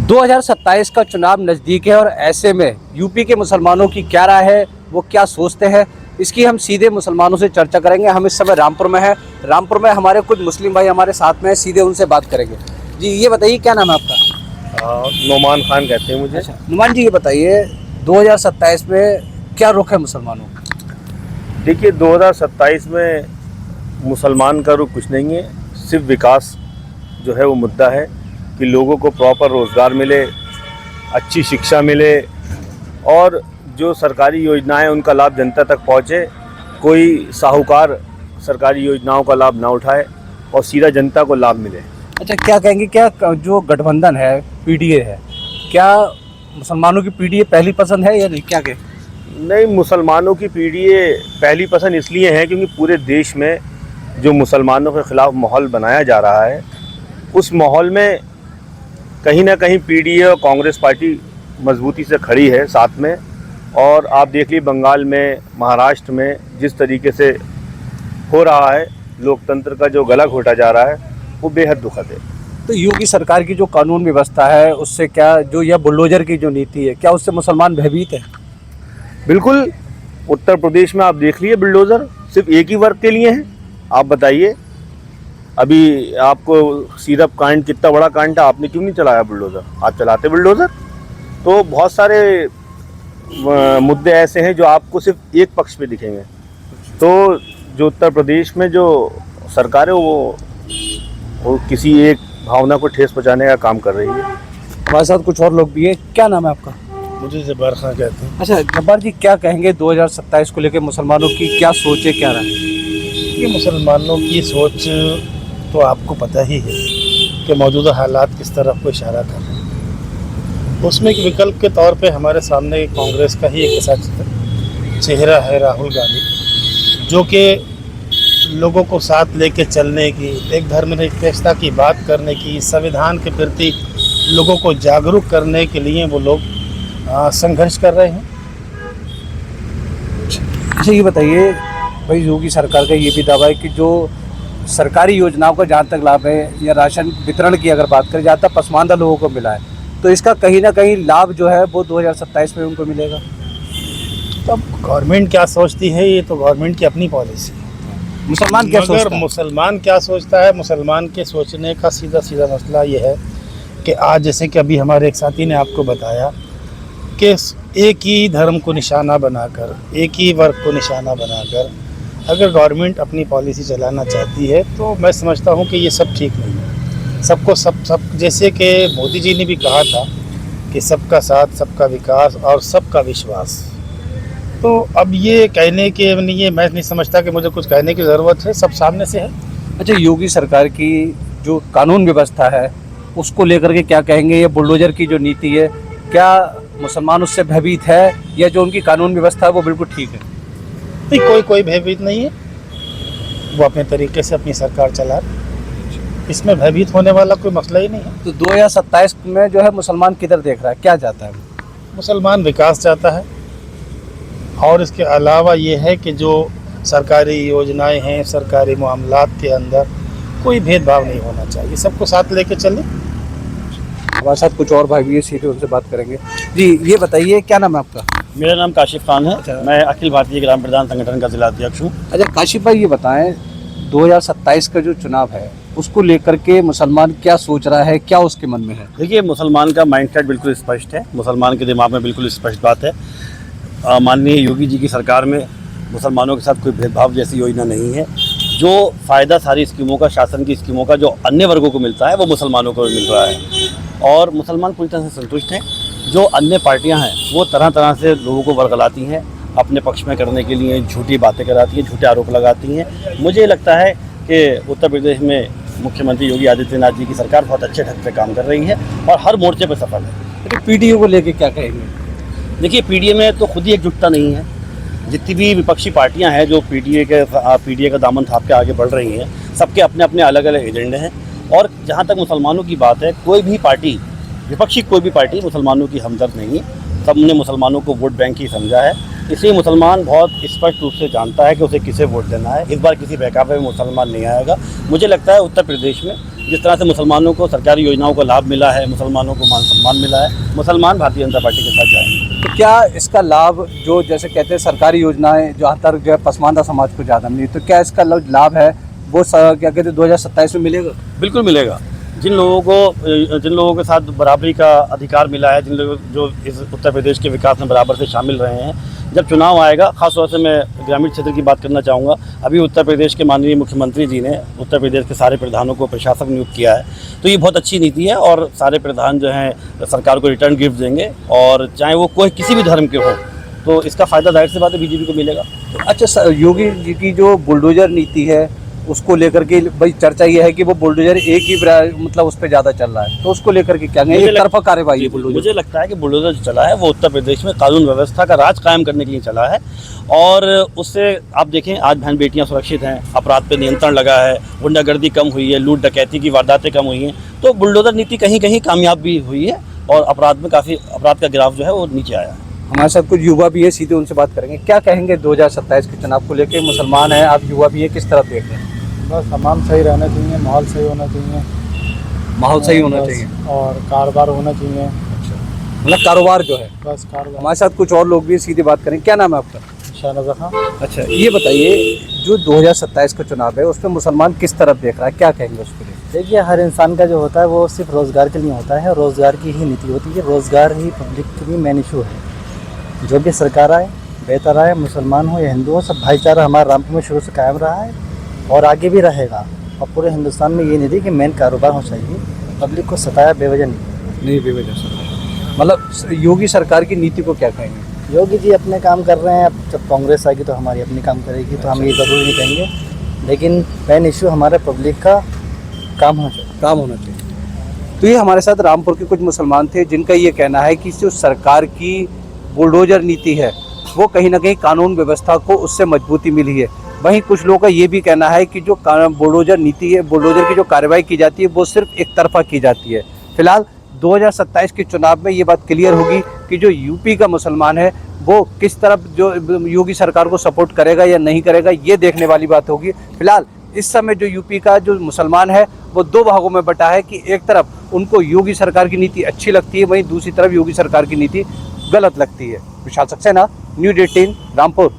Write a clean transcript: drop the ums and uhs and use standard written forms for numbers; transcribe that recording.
2027 का चुनाव नज़दीक है और ऐसे में यूपी के मुसलमानों की क्या राय है, वो क्या सोचते हैं, इसकी हम सीधे मुसलमानों से चर्चा करेंगे। हम इस समय रामपुर में हैं। रामपुर में हमारे कुछ मुस्लिम भाई हमारे साथ में हैं, सीधे उनसे बात करेंगे। जी ये बताइए, क्या नाम है आपका? नोमान खान कहते हैं मुझे। अच्छा नुमान जी, ये बताइए 2027 में क्या रुख है मुसलमानों का? देखिए 2027 में मुसलमान का रुख कुछ नहीं है, सिर्फ विकास जो है वो मुद्दा है कि लोगों को प्रॉपर रोज़गार मिले, अच्छी शिक्षा मिले और जो सरकारी योजनाएं उनका लाभ जनता तक पहुंचे। कोई साहूकार सरकारी योजनाओं का लाभ ना उठाए और सीधा जनता को लाभ मिले। अच्छा, क्या कहेंगे, क्या जो गठबंधन है, पीडीए है, क्या मुसलमानों की पीडीए पहली पसंद है या नहीं, क्या कहें? नहीं, मुसलमानों की पीढ़ी पहली पसंद इसलिए है क्योंकि पूरे देश में जो मुसलमानों के ख़िलाफ़ माहौल बनाया जा रहा है, उस माहौल में कहीं ना कहीं पीडीए और कांग्रेस पार्टी मजबूती से खड़ी है साथ में। और आप देख लीजिए बंगाल में, महाराष्ट्र में जिस तरीके से हो रहा है, लोकतंत्र का जो गला घोटा जा रहा है, वो बेहद दुखद है। तो योगी सरकार की जो कानून व्यवस्था है, उससे क्या, जो यह बुलडोजर की जो नीति है, क्या उससे मुसलमान भयभीत है? बिल्कुल। उत्तर प्रदेश में आप देख लीजिए, बुलडोज़र सिर्फ एक ही वर्ग के लिए हैं। आप बताइए, अभी आपको सीरप कांड कितना बड़ा कांड था, आपने क्यों नहीं चलाया बुलडोज़र? आप चलाते बुलडोज़र। तो बहुत सारे मुद्दे ऐसे हैं जो आपको सिर्फ एक पक्ष पे दिखेंगे। तो जो उत्तर प्रदेश में जो सरकार है वो किसी एक भावना को ठेस पहुंचाने का काम कर रही है। हमारे साथ कुछ और लोग भी हैं। क्या नाम है आपका? मुझे जब्बार खान कहते हैं। अच्छा जब्बार जी, क्या कहेंगे 2027 को लेकर मुसलमानों की क्या सोच है, क्या रहा? कि मुसलमानों की सोच तो आपको पता ही है कि मौजूदा हालात किस तरफ को इशारा कर रहे हैं। उसमें एक विकल्प के तौर पे हमारे सामने कांग्रेस का ही एक ऐसा चेहरा है, राहुल गांधी, जो कि लोगों को साथ लेके चलने की, एक धर्मनिरपेक्षता की बात करने की, संविधान के प्रति लोगों को जागरूक करने के लिए वो लोग संघर्ष कर रहे हैं। अच्छा ये बताइए भाई, योगी सरकार का ये भी दावा है कि जो सरकारी योजनाओं का जहाँ तक लाभ है या राशन वितरण की अगर बात करें, जहाँ तक पसमानदा लोगों को मिला है, तो इसका कहीं ना कहीं लाभ जो है वो 2027 में उनको मिलेगा। तब गवर्नमेंट क्या सोचती है, ये तो गवर्नमेंट की अपनी पॉलिसी है। मुसलमान क्या सोचता है? मुसलमान क्या सोचता है, मुसलमान के सोचने का सीधा सीधा मसला ये है कि आज जैसे कि अभी हमारे एक साथी ने आपको बताया कि एक ही धर्म को निशाना बनाकर, एक ही वर्ग को निशाना बनाकर अगर गवर्नमेंट अपनी पॉलिसी चलाना चाहती है, तो मैं समझता हूँ कि ये सब ठीक नहीं है। सबको सब जैसे कि मोदी जी ने भी कहा था कि सबका साथ, सबका विकास और सबका विश्वास। तो अब ये कहने के नहीं, मैं नहीं समझता कि मुझे कुछ कहने की ज़रूरत है, सब सामने से है। अच्छा, योगी सरकार की जो कानून व्यवस्था है उसको लेकर के क्या कहेंगे? ये बुलडोजर की जो नीति है, क्या मुसलमान उससे भयभीत है या जो उनकी कानून व्यवस्था है वो बिल्कुल ठीक है? नहीं, कोई भयभीत नहीं है। वो अपने तरीके से अपनी सरकार चला रहे, इसमें भयभीत होने वाला कोई मसला ही नहीं है। तो 2027 में जो है मुसलमान किधर देख रहा है, क्या चाहता है? मुसलमान विकास चाहता है और इसके अलावा ये है कि जो सरकारी योजनाएं हैं, सरकारी मामलात के अंदर कोई भेदभाव नहीं होना चाहिए, सबको साथ लेके चले। हमारे साथ कुछ और भाई भी है, सीधे उनसे बात करेंगे। जी ये बताइए, क्या नाम है आपका? मेरा नाम काशिफ खान है। अच्छा। मैं अखिल भारतीय ग्राम प्रधान संगठन का जिला अध्यक्ष हूँ। अच्छा काशिफ भाई, ये बताएं 2027 का जो चुनाव है उसको लेकर के मुसलमान क्या सोच रहा है, क्या उसके मन में है? देखिए, मुसलमान का माइंडसेट बिल्कुल स्पष्ट है। मुसलमान के दिमाग में बिल्कुल स्पष्ट बात है। माननीय योगी जी की सरकार में मुसलमानों के साथ कोई भेदभाव जैसी योजना नहीं है। जो फ़ायदा सारी स्कीमों का, शासन की स्कीमों का जो अन्य वर्गों को मिलता है, वो मुसलमानों को मिल रहा है और मुसलमान पूरी तरह से संतुष्ट हैं। जो अन्य पार्टियां हैं वो तरह तरह से लोगों को वर्गलाती हैं, अपने पक्ष में करने के लिए झूठी बातें कराती हैं, झूठे आरोप लगाती हैं। मुझे लगता है कि उत्तर प्रदेश में मुख्यमंत्री योगी आदित्यनाथ जी की सरकार बहुत अच्छे ढंग से काम कर रही है और हर मोर्चे पर सफल है। तो पीडीए को लेकर क्या कहेंगे? देखिए, पीडीए में तो खुद ही एकजुटता नहीं है। जितनी भी विपक्षी पार्टियां हैं जो पीडीए का दामन थाप के आगे बढ़ रही हैं, सबके अपने अपने अलग अलग एजेंडे हैं। और जहां तक मुसलमानों की बात है, कोई भी पार्टी, विपक्षी कोई भी पार्टी मुसलमानों की हमदर्द नहीं है। सबने मुसलमानों को वोट बैंक ही समझा है इसलिए मुसलमान बहुत स्पष्ट रूप से जानता है कि उसे किसे वोट देना है। इस बार किसी बहकावे में मुसलमान नहीं आएगा। मुझे लगता है उत्तर प्रदेश में जिस तरह से मुसलमानों को सरकारी योजनाओं का लाभ मिला है, मुसलमानों को मान सम्मान मिला है, मुसलमान भारतीय जनता पार्टी के साथ जाएंगे। तो क्या इसका लाभ जो जैसे कहते हैं सरकारी योजनाएं जहाँ तक जो है पसमानदा समाज को ज़्यादा मिली, तो क्या इसका लाभ है वो क्या कहते हैं 2027 में मिलेगा? बिल्कुल मिलेगा। जिन लोगों के साथ बराबरी का अधिकार मिला है, जिन लोग जो इस उत्तर प्रदेश के विकास में बराबर से शामिल रहे हैं, जब चुनाव आएगा, खासतौर से मैं ग्रामीण क्षेत्र की बात करना चाहूँगा। अभी उत्तर प्रदेश के माननीय मुख्यमंत्री जी ने उत्तर प्रदेश के सारे प्रधानों को प्रशासक नियुक्त किया है, तो ये बहुत अच्छी नीति है और सारे प्रधान जो हैं सरकार को रिटर्न गिफ्ट देंगे, और चाहे वो कोई किसी भी धर्म के हों, तो इसका फ़ायदा जाहिर सी बात है बीजेपी को मिलेगा। अच्छा, योगी जी की जो बुलडोजर नीति है उसको लेकर के भाई चर्चा ये है कि वो बुलडोजर एक ही मतलब उस पर ज़्यादा चल रहा है, तो उसको लेकर के क्या एक तरफा कार्रवाई है बुलडोजर? मुझे लगता है कि बुलडोजर जो चला है वो उत्तर प्रदेश में कानून व्यवस्था का राज कायम करने के लिए चला है, और उससे आप देखें आज बहन बेटियां सुरक्षित हैं, अपराध पे नियंत्रण लगा है, गुंडागर्दी कम हुई है, लूट डकैती की वारदातें कम हुई हैं, तो बुलडोजर नीति कहीं कहीं कामयाब भी हुई है और अपराध का गिराफ जो है वो नीचे आया है। हमारे साथ कुछ युवा भी है, सीधे उनसे बात करेंगे। क्या कहेंगे 2027 के चुनाव को लेकर? मुसलमान हैं आप, युवा भी है, किस तरफ देख रहे हैं? बस तमाम सही रहना चाहिए, माहौल सही होना चाहिए, माहौल सही होना चाहिए और कारोबार होना चाहिए। मतलब कारोबार जो है। बस कारोबार। हमारे साथ कुछ और लोग भी, सीधे बात करें। क्या नाम है आपका? शाहनवाज़ खान। अच्छा, ये बताइए जो 2027 का चुनाव है उसमें मुसलमान किस तरफ देख रहा है, क्या कहेंगे उसके लिए? देखिए, हर इंसान का जो होता है वो सिर्फ रोज़गार के लिए होता है, रोज़गार की ही नीति होती है, रोज़गार ही पब्लिक के लिए मेन इशू है। जो भी सरकार आए, बेहतर आए, मुसलमान हो या हिंदू हो, सब भाईचारा हमारे रामपुर में शुरू से कायम रहा है और आगे भी रहेगा। और पूरे हिंदुस्तान में ये नहीं थी कि मेन कारोबार हो चाहिए, पब्लिक को सताया बेवजह नहीं बेवजह से। मतलब योगी सरकार की नीति को क्या कहेंगे? योगी जी अपने काम कर रहे हैं, अब जब कांग्रेस आएगी तो हमारी अपनी काम करेगी, तो हम ये ज़रूरी नहीं कहेंगे, लेकिन मेन इशू हमारे पब्लिक का काम होना चाहिए। तो ये हमारे साथ रामपुर के कुछ मुसलमान थे जिनका ये कहना है कि जो सरकार की बुलडोजर नीति है वो कहीं ना कहीं कानून व्यवस्था को उससे मजबूती मिली है। वहीं कुछ लोगों का ये भी कहना है कि जो बुलडोजर नीति है, बुलडोजर की जो कार्रवाई की जाती है वो सिर्फ एक तरफा की जाती है। फिलहाल 2027 के चुनाव में ये बात क्लियर होगी कि जो यूपी का मुसलमान है वो किस तरफ जो योगी सरकार को सपोर्ट करेगा या नहीं करेगा, ये देखने वाली बात होगी। फिलहाल इस समय जो यूपी का जो मुसलमान है वो दो भागों में बटा है कि एक तरफ उनको योगी सरकार की नीति अच्छी लगती है, वहीं दूसरी तरफ योगी सरकार की नीति गलत लगती है। विशाल सक्सेना, न्यूज़ 18 रामपुर।